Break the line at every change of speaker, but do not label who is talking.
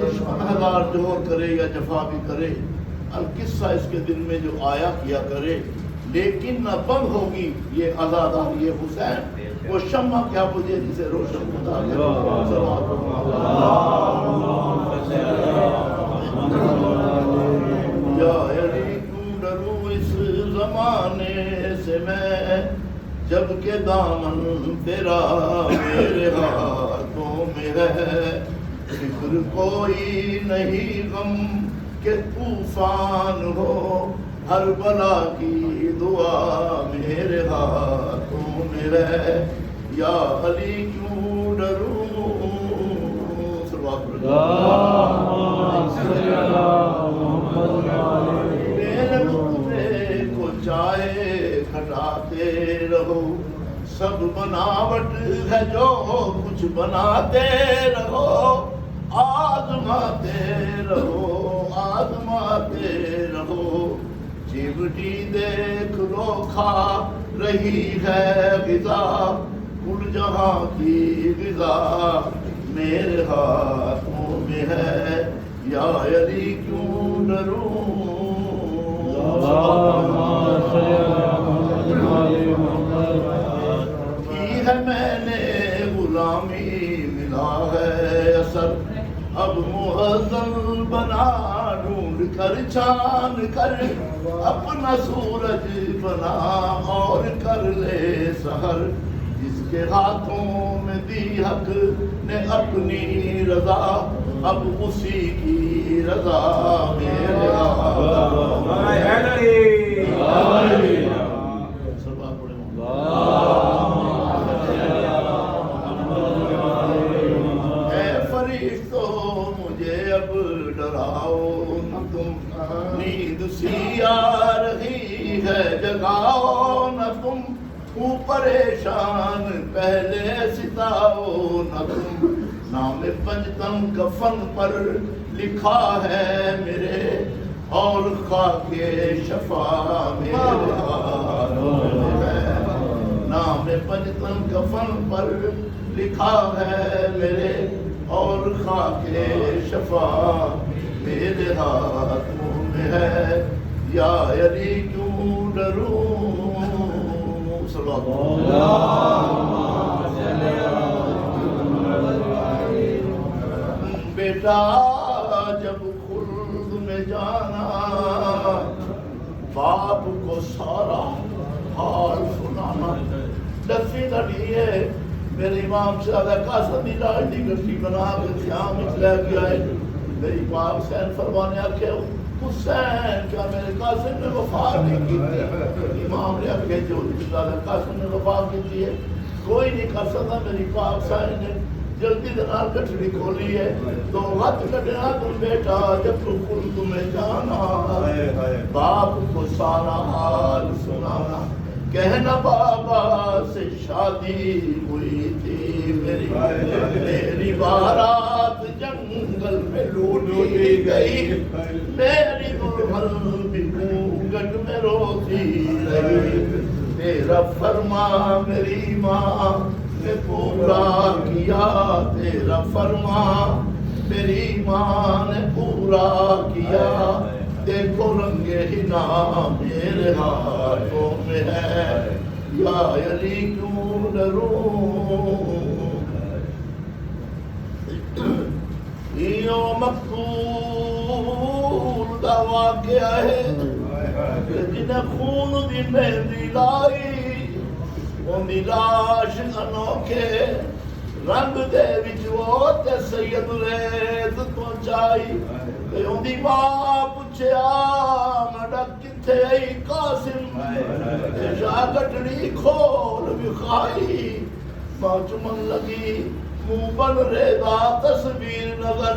دشمن ہزار جوہر کرے یا جفا بھی کرے، القصہ اس کے دل میں جو آیا کیا کرے، لیکن نہ بند ہوگی یہ عزادار یہ حسین، وہ شمع کیا بجھے جسے روشن خدا یا علی کیوں ڈروں اس زمانے سے میں، جب کہ دامن تیرا میرے ہاتھوں میں ہے، فکر کوئی نہیں غم کہ طوفان ہو، ہر بلا کی دعا میرے ہاتھوں میں رہے، یا علی کیوں ڈروں میرے نقطے کو چاہے کھٹاتے رہو، سب بناوٹ ہے جو کچھ بناتے رہو، آزماتے رہو آزماتے رہو، چمٹی دیکھ لو کھا رہی ہے غذا، کل جہاں کی غذا میرے ہاتھوں میں ہے، یا علی کیوں ڈروں کی ہے میں نے غلامی ملا ہے اثر، اب مؤذن بنا ڈھونڈ کر چھان کر، اپنا سورج بنا اور کر لے سحر، جس کے ہاتھوں میں دی حق نے اپنی رضا، اب اسی کی رضا میرے اے فرشتوں مجھے اب ڈراؤ نہ تم، نیند سی آ رہی ہے جگاؤ نہ تم، ہوں پریشان پہلے ستاؤ نہ تم، نام پنجتن کفن پر لکھا ہے میرے، اور خاک شفا میرے ہاتھوں میں ہے، نام پنجتن کفن پر لکھا ہے میرے، اور خاک شفا میرے ہاتھوں میں ہے، یا علی کیوں ڈروں بیٹا جب خلد میں جانا، باپ کو سارا حال سنانا، دسی لڑی ہے میرے امام شہزادہ قاسم دی لاڈلی گٹی بنا کے خیام لے کے آئے، میری باپ حسین فرمانے آکھے حسین کیا میرے قاسم نے وفا نہیں کی تھی؟ امام نے آکھے جو شہزادہ قاسم نے وفا کی تھی ہے کوئی نہیں کر سکتا، میری باپ حسین نے جلدی دنال کٹڑی کھولی ہے، تو ہاتھ کٹنا تم بیٹا جب تو خود تمہیں جانا، باپ کو سارا حال سنانا، کہنا بابا سے شادی ہوئی تھی میری بارات جنگل میں لوٹی گئی، میری دلہن بھی گھونگھٹ میں روتی رہی، تیرا فرما میری ماں نے پورا کیا، تیرا فرما میری ماں نے پورا کیا، دیکھو رنگ ہنا میرے ہاتھوں میں ہے، یا علی کیوں ڈروں، یہ مقتول دا واقعہ ہے جنہیں خون دی مہندی لائی، ان دی لاش انوکھے رنگ دے وچ وہ تے سید ریت پہنچائی، تے ان دی ماں پوچھیا مڈا کتھے آئی قاسم، تے شاہ گٹڑی کھول بکھائی، ماں چمن لگی منہ بن ریدا تصویر نظر